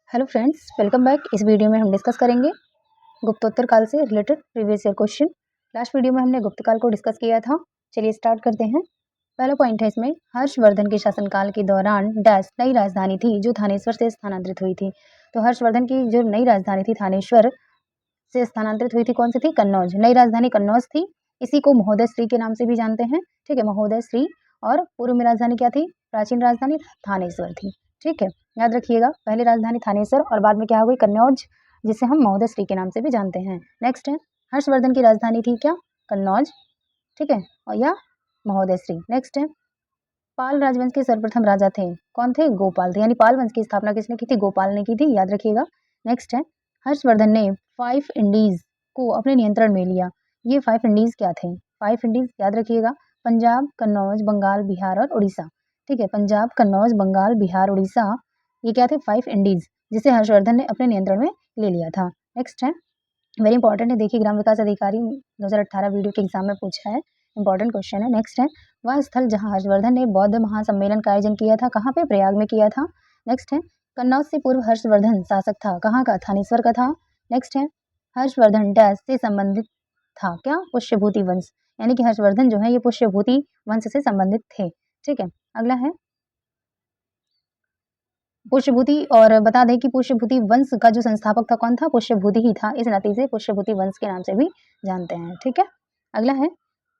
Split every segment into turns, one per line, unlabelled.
Hello friends, welcome back. इस video में हम डिस्कस करेंगे गुप्तोत्तर काल से related previous year question. Last video में हमने गुप्त काल को डिस्कस किया था। चलिए स्टार्ट करते हैं। पहला पॉइंट है इसमें, हर्षवर्धन के शासनकाल के दौरान डैश नई राजधानी थी जो थानेश्वर से स्थानांतरित हुई थी। तो हर्षवर्धन की जो नई राजधानी थी थानेश्वर से स्थानांतरित हुई थी, कौन सी थी? कन्नौज। नई राजधानी कन्नौज थी। इसी को महोदय श्री के नाम से भी जानते हैं। ठीक है, महोदय श्री। और पूर्व में राजधानी क्या थी? प्राचीन राजधानी थानेश्वर थी। ठीक है, याद रखिएगा, पहले राजधानी थानेश्वर और बाद में क्या हो गई? कन्नौज, जिसे हम महोदय श्री के नाम से भी जानते हैं। नेक्स्ट है, हर्षवर्धन की राजधानी थी क्या? कन्नौज। ठीक है, और या महोदय श्री। नेक्स्ट है, पाल राजवंश के सर्वप्रथम राजा थे, कौन थे? गोपाल थे। यानी पाल वंश की स्थापना किसने की थी? गोपाल ने की थी, याद रखिएगा। नेक्स्ट है, हर्षवर्धन ने 5 इंडीज को अपने नियंत्रण में लिया। ये 5 इंडीज क्या थे? 5 इंडीज याद रखिएगा, पंजाब, कन्नौज, बंगाल, बिहार और उड़ीसा। ठीक है, पंजाब, कन्नौज, बंगाल, बिहार, उड़ीसा, ये क्या थे? 5 इंडीज, जिसे हर्षवर्धन ने अपने नियंत्रण में ले लिया था। नेक्स्ट है, वेरी इंपॉर्टेंट है, देखिए, ग्राम विकास अधिकारी 2018 वीडियो के एग्जाम में पूछा है, इंपॉर्टेंट क्वेश्चन है। नेक्स्ट है, वह स्थल जहां हर्षवर्धन ने बौद्ध महासम्मेलन का आयोजन किया था, कहाँ पे? प्रयाग में किया था। नेक्स्ट है, कन्नौज से पूर्व हर्षवर्धन शासक था, कहाँ का? थानेश्वर का था। नेक्स्ट है, हर्षवर्धन डैश से संबंधित था, क्या? पुष्यभूति वंश। यानी कि हर्षवर्धन जो है ये पुष्यभूति वंश से संबंधित थे। ठीक है, अगला है पुष्यभूति, और बता दें कि पुष्यभूति वंश का जो संस्थापक था कौन था? पुष्यभूति ही था। इस नाते से पुष्यभूति वंश के नाम से भी जानते हैं। ठीक है, अगला है,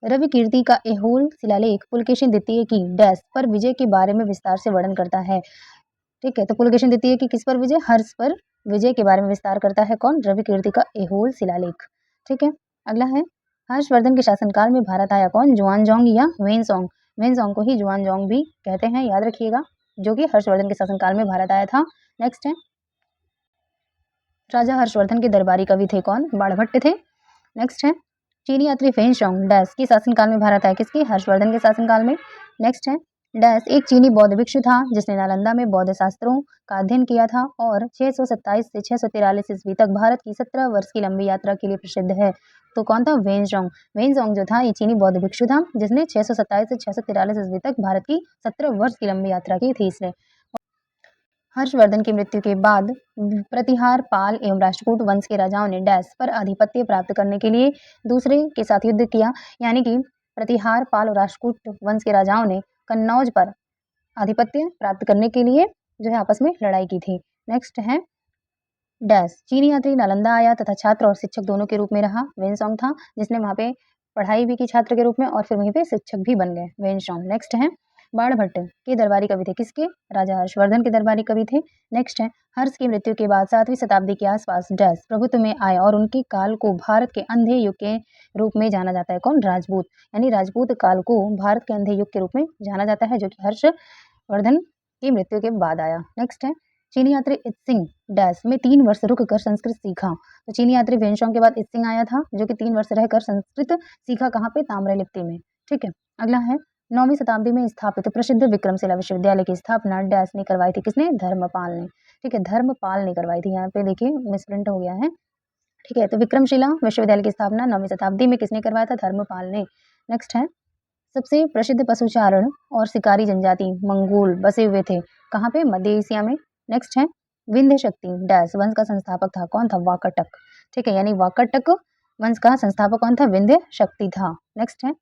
रवि कीर्ति का ऐहोल शिलालेख पुलकेशिन द्वितीय की डैश पर विजय के बारे में विस्तार से वर्णन करता है। ठीक है, तो पुलकेशिन द्वितीय की किस पर विजय? हर्ष पर विजय के बारे में विस्तार करता है कौन? रवि कीर्ति का ऐहोल शिलालेख। ठीक है, अगला है, हर्षवर्धन के शासनकाल में भारत आया कौन? जुआनजोंग या वेनसोंग। वेनसोंग को ही जुआनजोंग भी कहते हैं, याद रखिएगा, जो कि हर्षवर्धन के शासनकाल में भारत आया था। नेक्स्ट है, राजा हर्षवर्धन के दरबारी कवि थे कौन? बाणभट्ट थे। नेक्स्ट है, चीनी यात्री फेंगशोंग डैश की शासनकाल में भारत आया, किसकी? हर्षवर्धन के शासनकाल में। नेक्स्ट है, डैश एक चीनी बौद्ध भिक्षु था जिसने नालंदा में बौद्ध शास्त्रों का अध्ययन किया था और 627 से 643 ईस्वी तक भारत की 17 वर्ष की लंबी यात्रा के लिए प्रसिद्ध है। तो कौन था? वेनजोंग। वेनजोंग जो था ये चीनी बौद्ध भिक्षु था जिसने 627 से 643 ईस्वी तक भारत की 17 वर्ष की लंबी यात्रा की थी इसने। हर्षवर्धन की मृत्यु के बाद प्रतिहार, पाल एवं राष्ट्रकूट वंश के राजाओं ने डैश पर आधिपत्य प्राप्त करने के लिए दूसरे के साथ युद्ध किया। यानी कि प्रतिहार, पाल और राष्ट्रकूट वंश के राजाओं ने कन्नौज पर आधिपत्य प्राप्त करने के लिए जो है आपस में लड़ाई की थी। नेक्स्ट है, डैश चीनी यात्री नालंदा आया तथा छात्र और शिक्षक दोनों के रूप में रहा। वेनसोंग था जिसने वहां पे पढ़ाई भी की छात्र के रूप में और फिर वहीं पे शिक्षक भी बन गए, वेनसोंग। नेक्स्ट है, बाणभट्ट के दरबारी कवि थे, किसके? राजा हर्षवर्धन के दरबारी कवि थे। नेक्स्ट है, हर्ष की मृत्यु के बाद 7वीं शताब्दी के आसपास डैश प्रभुत्व में आए और उनके काल को भारत के अंधे युग के रूप में जाना जाता है, कौन? राजपूत। यानी राजपूत काल को भारत के अंधे युग के रूप में जाना जाता है, जो कि हर्षवर्धन की मृत्यु के बाद आया। नेक्स्ट है, चीनी यात्री इत्सिंग डैश में 3 वर्ष रुककर संस्कृत सीखा। तो चीनी यात्री वेनसोंग के बाद इत्सिंग आया था जो कि 3 वर्ष रहकर संस्कृत सीखा, कहाँ पे? ताम्रलिप्ति में। ठीक है, अगला है, 9वीं शताब्दी में स्थापित प्रसिद्ध विक्रमशिला विश्वविद्यालय की स्थापना डैश ने करवाई थी, किसने? धर्मपाल ने। ठीक है, धर्मपाल ने करवाई थी। यहाँ पे देखिए मिसप्रिंट हो गया है। ठीक है, तो विक्रमशिला विश्वविद्यालय की स्थापना 9वीं शताब्दी में किसने करवाया था? धर्मपाल ने। नेक्स्ट है, सबसे प्रसिद्ध पशुचारण और शिकारी जनजाति मंगोल बसे हुए थे, कहाँ पे? मध्य एशिया में। नेक्स्ट है, विंध्य शक्ति डैश वंश का संस्थापक था, कौन था? वाकाटक। ठीक है, यानी वाकाटक वंश का संस्थापक कौन था? विंध्य शक्ति था। नेक्स्ट है,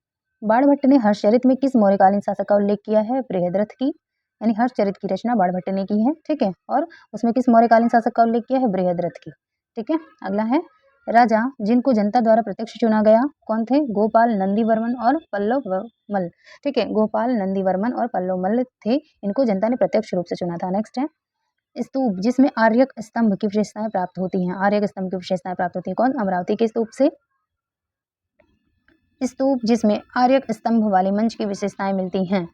बाणभट्ट ने हर्षचरित में किस मौर्यकालीन शासक का उल्लेख किया है? बृहद्रथ की। यानी हर्षचरित की रचना बाणभट्ट ने की है। ठीक है, और उसमें किस मौर्यकालीन शासक का उल्लेख किया है? बृहद्रथ की। ठीक है, अगला है, राजा जिनको जनता द्वारा प्रत्यक्ष चुना गया, कौन थे? गोपाल, नंदीवर्मन और पल्लवमल। ठीक है, गोपाल, नंदीवर्मन और पल्लवमल थे, इनको जनता ने प्रत्यक्ष रूप से चुना था। नेक्स्ट है, स्तूप जिसमें आर्यक स्तंभ की विशेषताएं प्राप्त होती हैं। आर्यक स्तंभ की विशेषताएं प्राप्त होती है, कौन? अमरावती के स्तूप से। स्तूप जिसमें आर्यक स्तंभ वाले मंच की विशेषताएं मिलती हैं,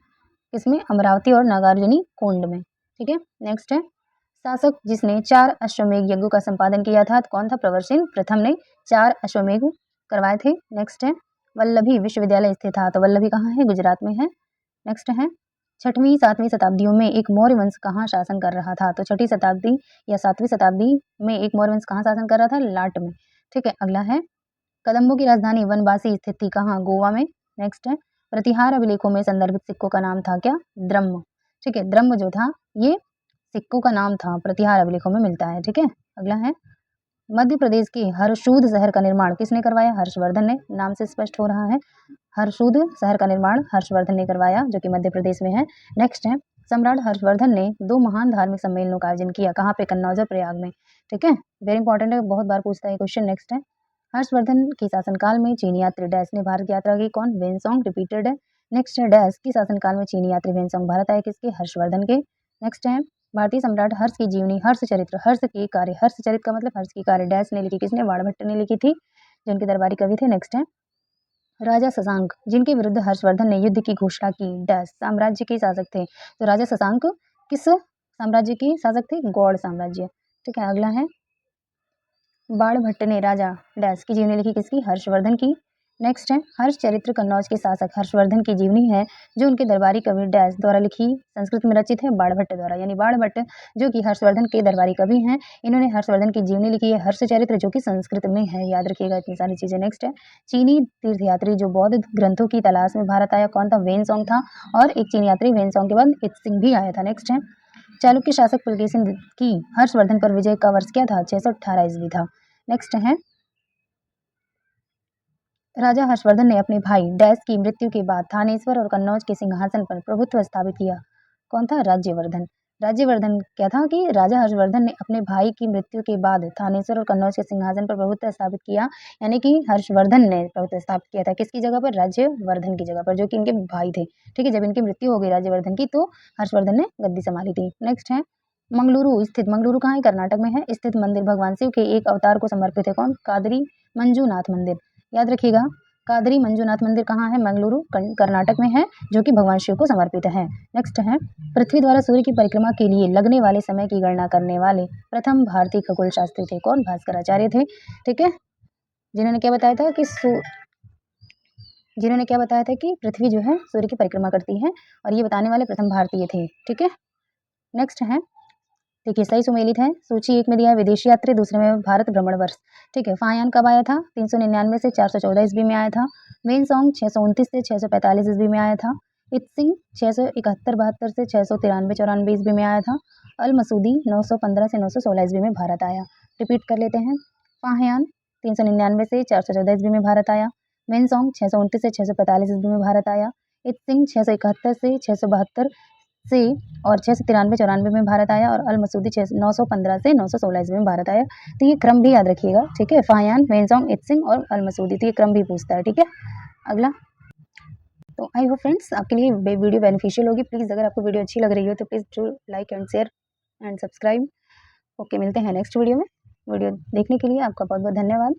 किसमें? अमरावती और नागार्जुनी कोंड में। ठीक है, नेक्स्ट है, शासक जिसने 4 अश्वमेध यज्ञों का संपादन किया था, कौन था? प्रवरसिंह प्रथम ने 4 अश्वमेध करवाए थे। नेक्स्ट है, वल्लभी विश्वविद्यालय स्थित था, तो वल्लभी कहाँ है? गुजरात में है। नेक्स्ट है, 6वीं 7वीं शताब्दियों में एक मौर्य वंश कहाँ शासन कर रहा था? तो 6वीं शताब्दी या 7वीं शताब्दी में एक मौर्य वंश कहाँ शासन कर रहा था? लाट में। ठीक है, अगला है, कदम्बों की राजधानी वनवासी स्थित थी, कहाँ? गोवा में। नेक्स्ट है, प्रतिहार अभिलेखों में संदर्भित सिक्कों का नाम था क्या? द्रह्म। ठीक है, द्रह्म जो था ये सिक्कों का नाम था प्रतिहार अभिलेखों में मिलता है। ठीक है, अगला है मध्य प्रदेश के हरसूद शहर का निर्माण किसने करवाया? हर्षवर्धन ने। नाम से स्पष्ट हो रहा है, हरसूद शहर का निर्माण हर्षवर्धन ने करवाया, जो कि मध्य प्रदेश में है। नेक्स्ट है सम्राट हर्षवर्धन ने 2 महान धार्मिक सम्मेलनों का आयोजन किया, कहाँ पे? कन्नौज और प्रयाग में। ठीक है, वेरी इंपॉर्टेंट है, बहुत बार पूछता है क्वेश्चन। नेक्स्ट है हर्षवर्धन के शासनकाल में चीनी यात्री डैश ने भारत यात्रा की, कौन? वेनसोंग। रिपीटेड है। नेक्स्ट है डैश की शासनकाल में चीनी यात्री वेनसोंग भारत आए, किसके? हर्षवर्धन के। नेक्स्ट है भारतीय सम्राट हर्ष की जीवनी हर्ष चरित्र हर्ष की कार्य हर्ष चरित्र का मतलब हर्ष की कार्य डैश ने लिखी, किसने? बाणभट्ट ने लिखी थी, जो उनके दरबारी कवि थे। नेक्स्ट है राजा शशांक जिनके विरुद्ध हर्षवर्धन ने युद्ध की घोषणा की डैश साम्राज्य के शासक थे, तो राजा शशांक किस साम्राज्य के शासक थे? गौड़ साम्राज्य। ठीक है, अगला है बाणभट्ट ने राजा डैश की जीवनी लिखी, किसकी? हर्षवर्धन की। नेक्स्ट है हर्ष चरित्र कन्नौज के शासक हर्षवर्धन की जीवनी है, जो उनके दरबारी कवि डैश द्वारा लिखी, संस्कृत में रचित है, बाणभट्ट द्वारा, यानी बाणभट्ट जो कि हर्षवर्धन के दरबारी कवि हैं, इन्होंने हर्षवर्धन की जीवनी लिखी है हर्ष चरित्र, जो कि संस्कृत में है। याद रखिएगा इतनी सारी चीजें। नेक्स्ट है चीनी तीर्थयात्री जो बौद्ध ग्रंथों की तलाश में भारत आया, कौन था? वेनसोंग था, और एक चीनी यात्री वेनसोंग के बाद इत्सिंग भी आया था। नेक्स्ट है चालुक्य शासक पुलकेशिन की हर्षवर्धन पर विजय का वर्ष क्या था? 618 ईस्वी था। नेक्स्ट है राजा हर्षवर्धन ने अपने भाई डैश की मृत्यु के बाद थानेश्वर और कन्नौज के सिंहासन पर प्रभुत्व स्थापित किया, कौन था? राज्यवर्धन। राज्यवर्धन क्या था कि राजा हर्षवर्धन ने अपने भाई की मृत्यु के बाद थानेश्वर और कन्नौज के सिंहासन पर प्रभुत्व स्थापित किया, यानी कि हर्षवर्धन ने प्रभुत्व स्थापित किया था, किसकी जगह पर? राज्यवर्धन की जगह पर, जो कि इनके भाई थे। ठीक है, जब इनकी मृत्यु हो गई राज्यवर्धन की, तो हर्षवर्धन ने गद्दी संभाली थी। नेक्स्ट है मंगलुरु स्थित, मंगलुरु कहाँ है? कर्नाटक में है, स्थित मंदिर भगवान शिव के एक अवतार को समर्पित है, कौन? कादरी मंजूनाथ मंदिर। याद रखिएगा कादरी मंजूनाथ मंदिर कहाँ है? मंगलुरु कर्नाटक में है, जो कि भगवान शिव को समर्पित है। नेक्स्ट है पृथ्वी द्वारा सूर्य की परिक्रमा के लिए लगने वाले समय की गणना करने वाले प्रथम भारतीय खगोल शास्त्री थे, कौन? भास्कराचार्य थे। ठीक है, जिन्होंने क्या बताया था कि पृथ्वी जो है सूर्य की परिक्रमा करती है, और ये बताने वाले प्रथम भारतीय थे। ठीक है, नेक्स्ट है देखिए सही सुमेलित है। सूची 1 में दिया है विदेशी यात्री, दूसरे में भारत भ्रमण वर्ष। ठीक है, फायान कब आया था? 399 से 414 ईस्वी में आया था। वेनसोंग 629 से 645 ईस्वी में आया था। इत्सिंग 671-72 से 693-94 ईस्वी में आया था। अल मसूदी 915 से 916 ईस्वी में भारत आया। रिपीट कर लेते हैं, फायान 399 से 414 ईस्वी में भारत आया। वेनसोंग 629 से 645 ईस्वी में भारत आया। इत्सिंग 671 से 672 से और 693-94 में भारत आया, और अल मसूदी 915 से 916 ईस्वी में भारत आया। तो ये क्रम भी याद रखिएगा। ठीक है, फायान, वेनसोंग, इत्सिंग और अल मसूदी, तो ये क्रम भी पूछता है। ठीक है, अगला तो आई होप फ्रेंड्स आपके लिए वीडियो बेनिफिशियल होगी। प्लीज़ अगर आपको वीडियो अच्छी लग रही हो तो please do like and share and subscribe. Okay, मिलते हैं नेक्स्ट वीडियो में। वीडियो देखने के लिए आपका बहुत बहुत धन्यवाद।